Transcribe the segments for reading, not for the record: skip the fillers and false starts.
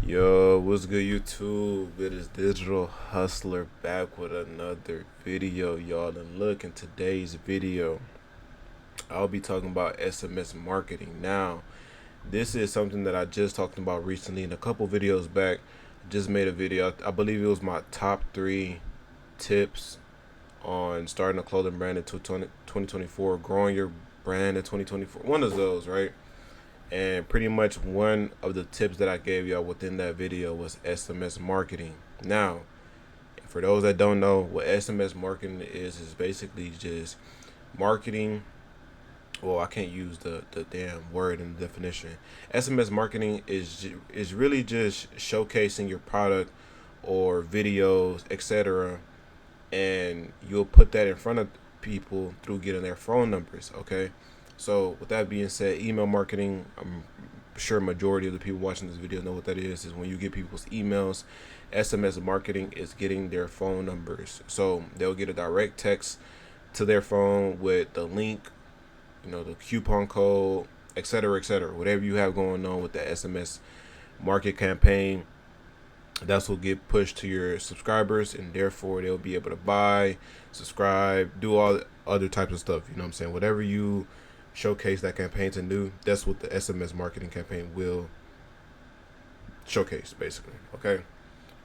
Yo, what's good YouTube? It is Digital Hustler back with another video, y'all. And look, in today's video, I'll be talking about SMS marketing. Now, this is something that I just talked about recently in a couple videos back. Just made a video. I believe it was my top 3 tips on starting a clothing brand in 2024, growing your brand in 2024. One of those, right? And pretty much one of the tips that I gave y'all within that video was SMS marketing. Now, for those that don't know, what SMS marketing is basically just marketing. Well, I can't use the damn word in the definition. SMS marketing is really just showcasing your product or videos, etc., and you'll put that in front of people through getting their phone numbers. Okay, so with that being said, email marketing, I'm sure majority of the people watching this video know what that is when you get people's emails. SMS marketing is getting their phone numbers, so they'll get a direct text to their phone with the link, the coupon code, etc., whatever you have going on with the SMS market campaign. That's what get pushed to your subscribers, and therefore they'll be able to buy, subscribe, do all other types of stuff. You know what I'm saying? Whatever you showcase that campaign to do, that's what the SMS marketing campaign will showcase, basically. Okay.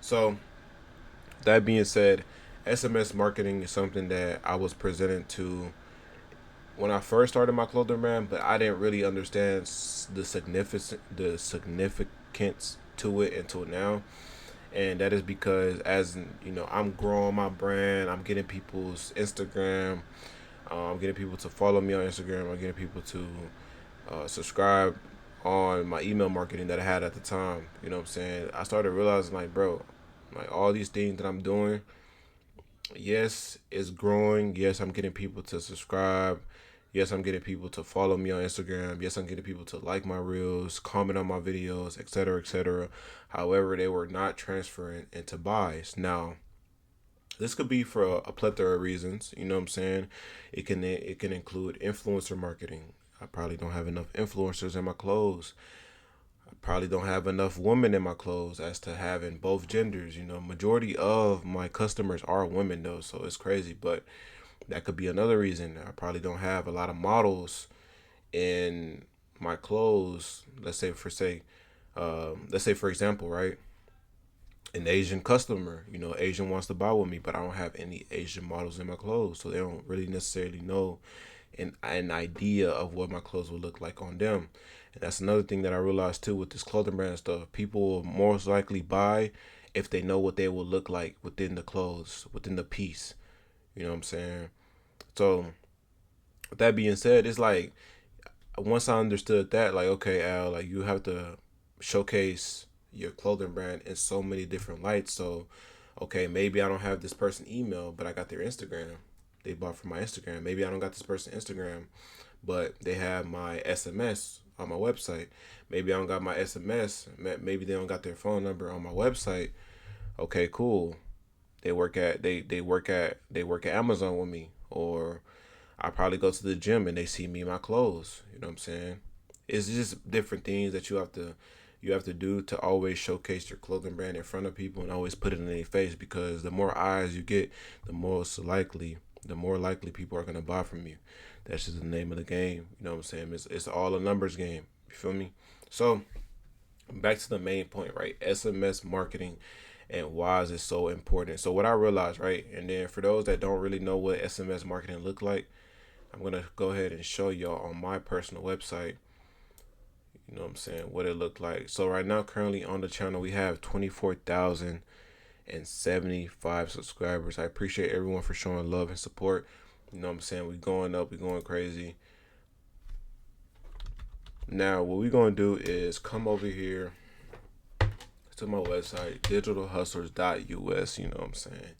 So that being said, SMS marketing is something that I was presented to when I first started my clothing brand, but I didn't really understand the significance to it until now. And that is because, as you know, I'm growing my brand. I'm getting people's Instagram. I'm getting people to follow me on Instagram. I'm getting people to subscribe on my email marketing that I had at the time. You know what I'm saying? I started realizing, like, bro, like all these things that I'm doing, yes, it's growing. Yes, I'm getting people to subscribe. Yes, I'm getting people to follow me on Instagram. Yes, I'm getting people to like my reels, comment on my videos, etc., etc. However, they were not transferring into buys. Now, this could be for a plethora of reasons. You know what I'm saying? It can include influencer marketing. I probably don't have enough influencers in my clothes. I probably don't have enough women in my clothes as to having both genders. Majority of my customers are women though, so it's crazy. But that could be another reason. I probably don't have a lot of models in my clothes. Let's say for example, right? An Asian customer, Asian wants to buy with me, but I don't have any Asian models in my clothes, so they don't really necessarily know an idea of what my clothes will look like on them. And that's another thing that I realized too with this clothing brand stuff. People will most likely buy if they know what they will look like within the clothes, within the piece. You know what I'm saying? So with that being said, it's like once I understood that, like, okay, Al, like you have to showcase your clothing brand in so many different lights. So, okay, maybe I don't have this person email, but I got their Instagram. They bought from my Instagram. Maybe I don't got this person Instagram, but they have my SMS on my website. Maybe I don't got my SMS. Maybe they don't got their phone number on my website. Okay, cool. They work at Amazon with me, or I probably go to the gym and they see me in my clothes. You know what I'm saying? It's just different things that you have to do to always showcase your clothing brand in front of people and always put it in their face, because the more eyes you get, the more likely people are gonna buy from you. That's just the name of the game. You know what I'm saying? It's all a numbers game. You feel me? So back to the main point, right? SMS marketing and why is it so important? So what I realized, right, and then for those that don't really know what SMS marketing look like, I'm gonna go ahead and show y'all on my personal website. You know what I'm saying? What it looked like. So right now, currently on the channel, we have 24,075 subscribers. I appreciate everyone for showing love and support. You know what I'm saying? We going up, we going crazy. Now, what we gonna do is come over here to my website, digitalhustlers.us. You know what I'm saying?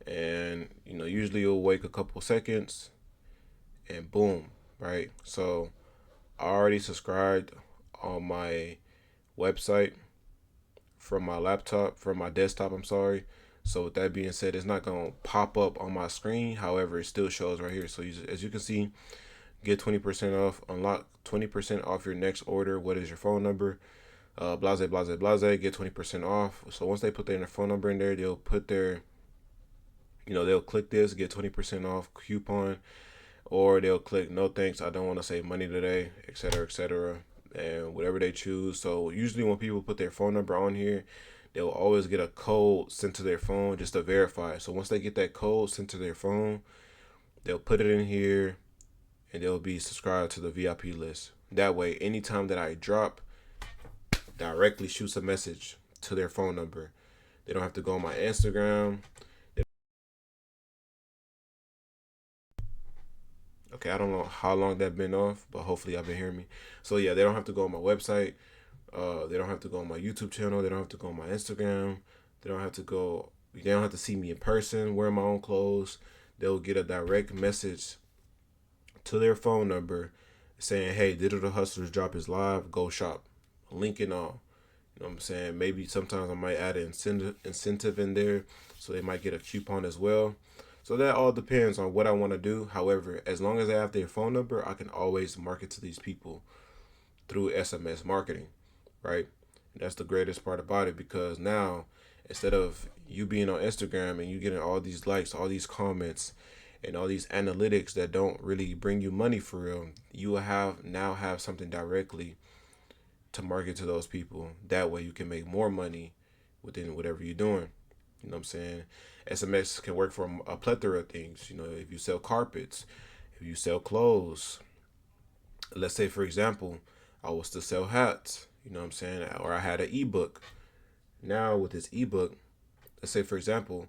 And usually you'll wait a couple seconds, and boom, right? So I already subscribed on my website from my desktop, I'm sorry. So with that being said, it's not going to pop up on my screen. However, it still shows right here. So as you can see, get 20% off, unlock 20% off your next order. What is your phone number? blase, blase, blase, get 20% off. So once they put their phone number in there, they'll put their, they'll click this, get 20% off coupon, or they'll click no thanks, I don't want to save money today, etc., etc., and whatever they choose. So usually when people put their phone number on here, they'll always get a code sent to their phone just to verify. So once they get that code sent to their phone, they'll put it in here and they'll be subscribed to the VIP list. That way, anytime that I drop, directly shoots a message to their phone number. They don't have to go on my Instagram. Okay, I don't know how long that been off, but hopefully y'all been hearing me. So yeah, they don't have to go on my website. They don't have to go on my YouTube channel. They don't have to go on my Instagram. They don't have to go. They don't have to see me in person, wearing my own clothes. They'll get a direct message to their phone number saying, "Hey, Digital Hustlers drop is live. Go shop." Link and all. You know what I'm saying? Maybe sometimes I might add an incentive in there, so they might get a coupon as well. So that all depends on what I want to do. However, as long as I have their phone number, I can always market to these people through SMS marketing, right? And that's the greatest part about it, because now instead of you being on Instagram and you getting all these likes, all these comments, and all these analytics that don't really bring you money for real, you will have something directly to market to those people. That way you can make more money within whatever you're doing. You know what I'm saying? SMS can work for a plethora of things. If you sell carpets, if you sell clothes, let's say for example, I was to sell hats, you know what I'm saying? Or I had an ebook. Now with this ebook, let's say for example,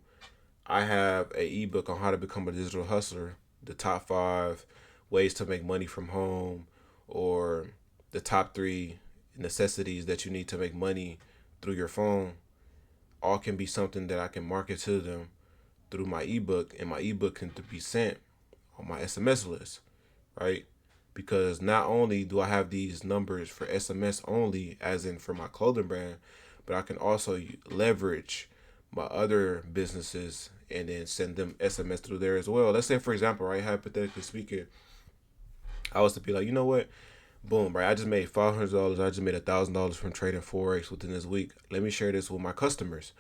I have an ebook on how to become a digital hustler, the top 5 ways to make money from home, or the top 3 necessities that you need to make money through your phone. All can be something that I can market to them through my ebook, and my ebook can be sent on my SMS list, right? Because not only do I have these numbers for SMS only, as in for my clothing brand, but I can also leverage my other businesses and then send them SMS through there as well. Let's say, for example, right, hypothetically speaking, I was to be like, you know what? Boom, right? I just made $500. I just made $1,000 from trading Forex within this week. Let me share this with my customers.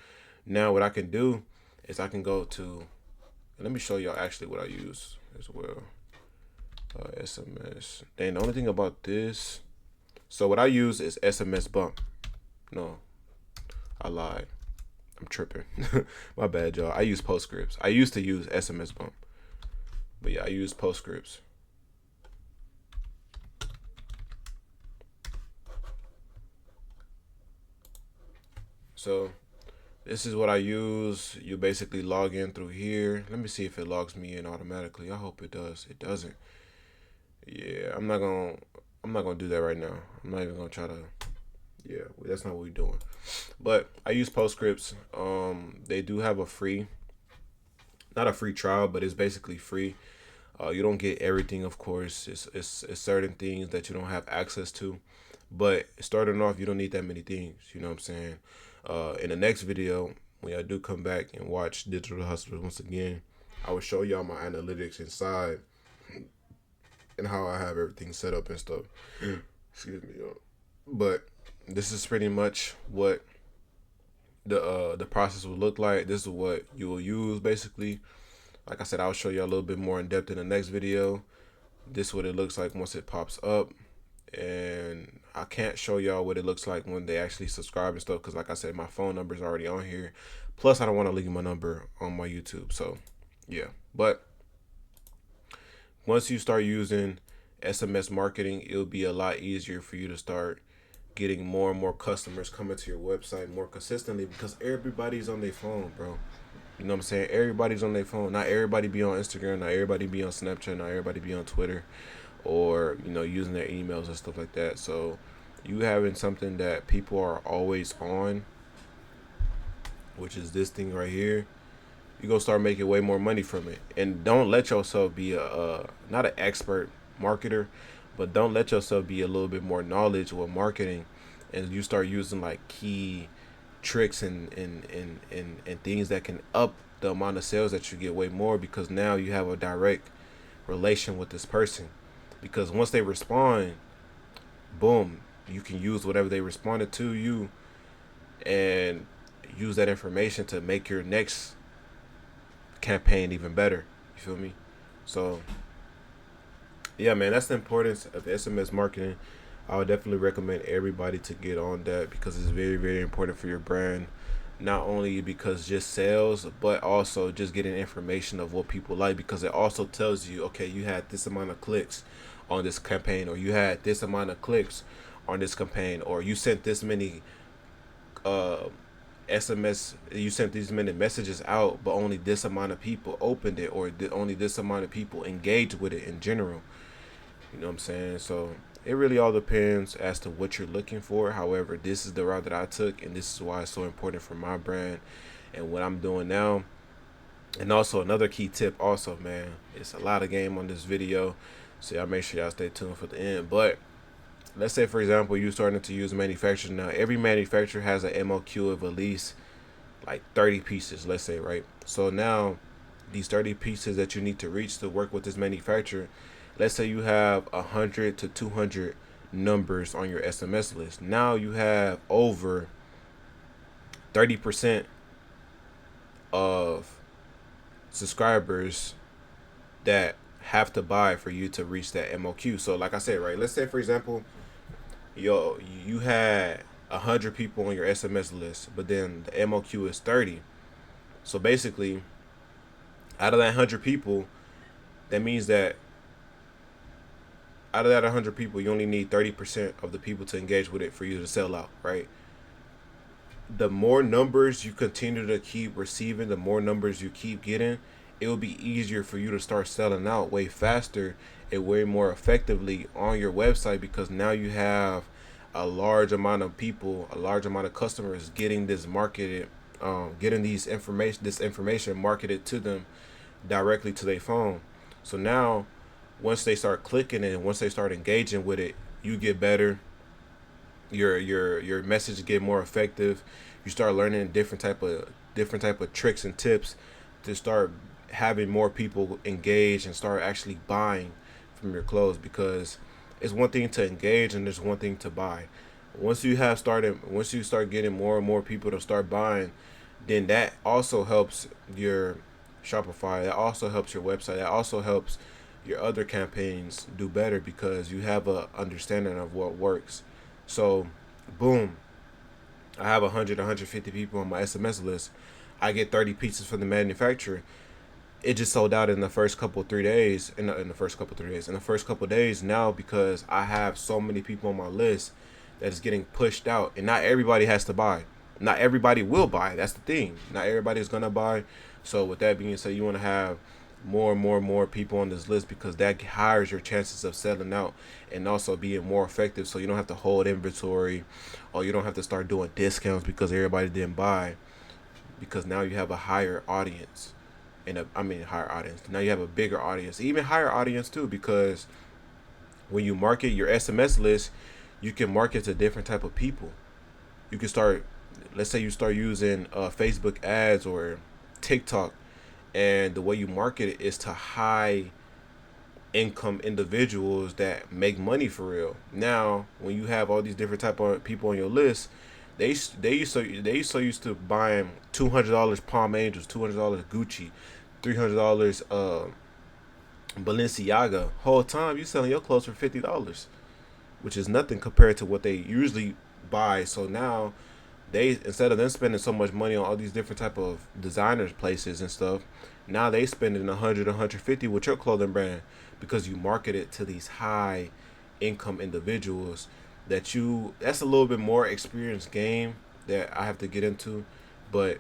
Now, what I can do is I can go to, let me show y'all actually what I use as well. SMS. Dang, the only thing about this, so what I use is SMS Bump. No, I lied. I'm tripping. My bad, y'all. I use Postscripts. I used to use SMS Bump, but yeah, I use Postscripts. So this is what I use. You basically log in through here. Let me see if it logs me in automatically. I hope it does. It doesn't. Yeah, I'm not gonna do that right now. I'm not even gonna try to. Yeah, that's not what we're doing. But I use Postscripts. They do have a free, not a free trial, but it's basically free. You don't get everything, of course. It's certain things that you don't have access to. But starting off, you don't need that many things. You know what I'm saying? In the next video, when I do come back and watch Digital Hustlers once again, I will show y'all my analytics inside and how I have everything set up and stuff. Excuse me, y'all. But this is pretty much what the process will look like. This is what you will use basically. Like I said, I'll show you a little bit more in depth in the next video. This is what it looks like once it pops up. And I can't show y'all what it looks like when they actually subscribe and stuff, because like I said, my phone number is already on here. Plus, I don't want to leave my number on my YouTube. So, yeah. But once you start using SMS marketing, it'll be a lot easier for you to start getting more and more customers coming to your website more consistently, because everybody's on their phone, bro. You know what I'm saying? Everybody's on their phone. Not everybody be on Instagram. Not everybody be on Snapchat. Not everybody be on Twitter, or using their emails and stuff like that. So you having something that people are always on, which is this thing right here, you gonna start making way more money from it. And don't let yourself be not an expert marketer, but don't let yourself be a little bit more knowledge with marketing, and you start using like key tricks and things that can up the amount of sales that you get way more, because now you have a direct relation with this person. Because once they respond, boom, You can use whatever they responded to you and use that information to make your next campaign even better. You feel me? So yeah, man, that's the importance of SMS marketing. I would definitely recommend everybody to get on that because it's very, very important for your brand. Not only because just sales, but also just getting information of what people like, because it also tells you, okay, you had this amount of clicks on this campaign, or you had this amount of clicks on this campaign, or you sent this many uh, SMS, you sent these many messages out, but only this amount of people opened it, or only this amount of people engaged with it in general. You know what I'm saying? So it really all depends as to what you're looking for. However, this is the route that I took, and this is why it's so important for my brand and what I'm doing now. And also another key tip, also, man, it's a lot of game on this video, so y'all make sure y'all stay tuned for the end. But let's say, for example, you're starting to use manufacturers now. Every manufacturer has an MOQ of at least like 30 pieces, let's say, right? So now these 30 pieces that you need to reach to work with this manufacturer, let's say you have 100 to 200 numbers on your SMS list. Now you have over 30% of subscribers that have to buy for you to reach that MOQ. So like I said, right, let's say, for example, you had 100 people on your SMS list, but then the MOQ is 30. So basically, out of that 100 people, that means that out of that 100 people, you only need 30% of the people to engage with it for you to sell out, right? The more numbers you continue to keep receiving, the more numbers you keep getting, it will be easier for you to start selling out way faster and way more effectively on your website, because now you have a large amount of people, a large amount of customers getting this marketed, getting this information marketed to them directly to their phone. So now, once they start clicking it and once they start engaging with it, you get better. Your message get more effective. You start learning different type of tricks and tips to start having more people engage and start actually buying from your clothes, because it's one thing to engage and there's one thing to buy. Once you start getting more and more people to start buying, then that also helps your Shopify. That also helps your website. That also helps your other campaigns do better, because you have a understanding of what works. So, boom, I have 100, 150 people on my SMS list. I get 30 pieces from the manufacturer. It just sold out in the first couple 3 days. In the first couple 3 days. In the first couple days now, because I have so many people on my list that is getting pushed out, and not everybody has to buy. Not everybody will buy. That's the thing. Not everybody is gonna buy. So with that being said, you want to have more people on this list, because that higher your chances of selling out and also being more effective. So you don't have to hold inventory, or you don't have to start doing discounts because everybody didn't buy, because now you have a higher audience. Higher audience. Now you have a bigger audience, even higher audience too, because when you market your SMS list, you can market to different type of people. You can start, let's say you start using Facebook ads or TikTok, and the way you market it is to high income individuals that make money for real. Now, when you have all these different type of people on your list, they used to buying $200 Palm Angels, $200 Gucci, $300 Balenciaga. Whole time you selling your clothes for $50, which is nothing compared to what they usually buy. So now they, instead of them spending so much money on all these different type of designers places and stuff, now they spending 100, 150 with your clothing brand, because you market it to these high income individuals that's a little bit more experienced game that I have to get into. But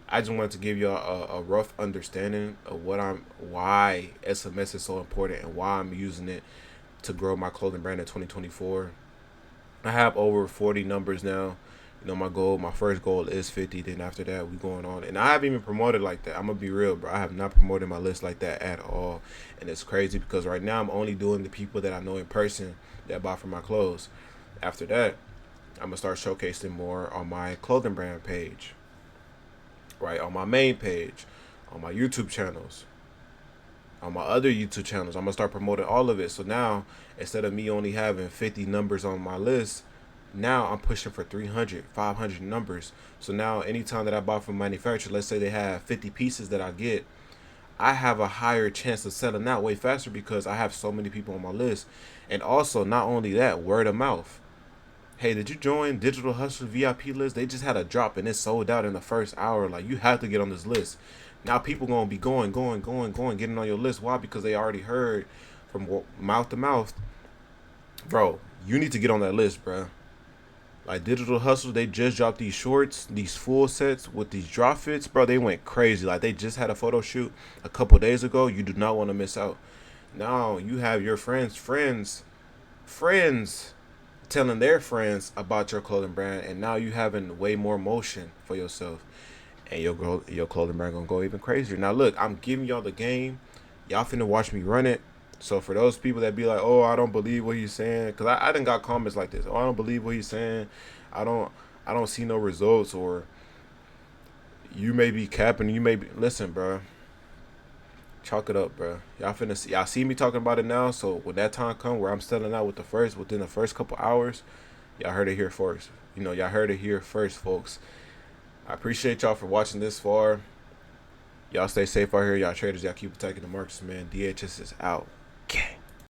I just wanted to give you a rough understanding of why SMS is so important and why I'm using it to grow my clothing brand in 2024. I have over 40 numbers now. My first goal is 50. Then after that, we going on. And I haven't even promoted like that. I'm gonna be real, bro. I have not promoted my list like that at all. And it's crazy, because right now I'm only doing the people that I know in person that buy from my clothes. After that, I'm gonna start showcasing more on my clothing brand page, right? On my main page, on my YouTube channels, on my other YouTube channels. I'm gonna start promoting all of it. So now, instead of me only having 50 numbers on my list, Now I'm pushing for 300, 500 numbers. So now anytime that I buy from manufacturer, let's say they have 50 pieces that I get, I have a higher chance of selling out way faster because I have so many people on my list. And also, not only that, word of mouth. Hey, did you join Digital Hustler VIP list? They just had a drop and it sold out in the first hour. Like, you have to get on this list. Now people gonna be going, getting on your list. Why? Because they already heard from mouth to mouth. Bro, you need to get on that list, bro. Like Digital Hustle, they just dropped these shorts, these full sets with these drop fits, bro. They went crazy. Like they just had a photo shoot a couple days ago. You do not want to miss out. Now you have your friends telling their friends about your clothing brand, and now you having way more motion for yourself, and your clothing brand gonna go even crazier. Now look, I'm giving y'all the game. Y'all finna watch me run it. So for those people that be like, oh, I don't believe what he's saying, because I done got comments like this. Oh, I don't believe what he's saying. I don't I don't see no results, or you may be capping. You may be listen, bro. Chalk it up, bro. Y'all see me talking about it now. So when that time come where I'm selling out within the first couple hours, y'all heard it here first. Y'all heard it here first, folks. I appreciate y'all for watching this far. Y'all stay safe out here. Y'all traders, y'all keep protecting the markets, man. DHS is out. Okay.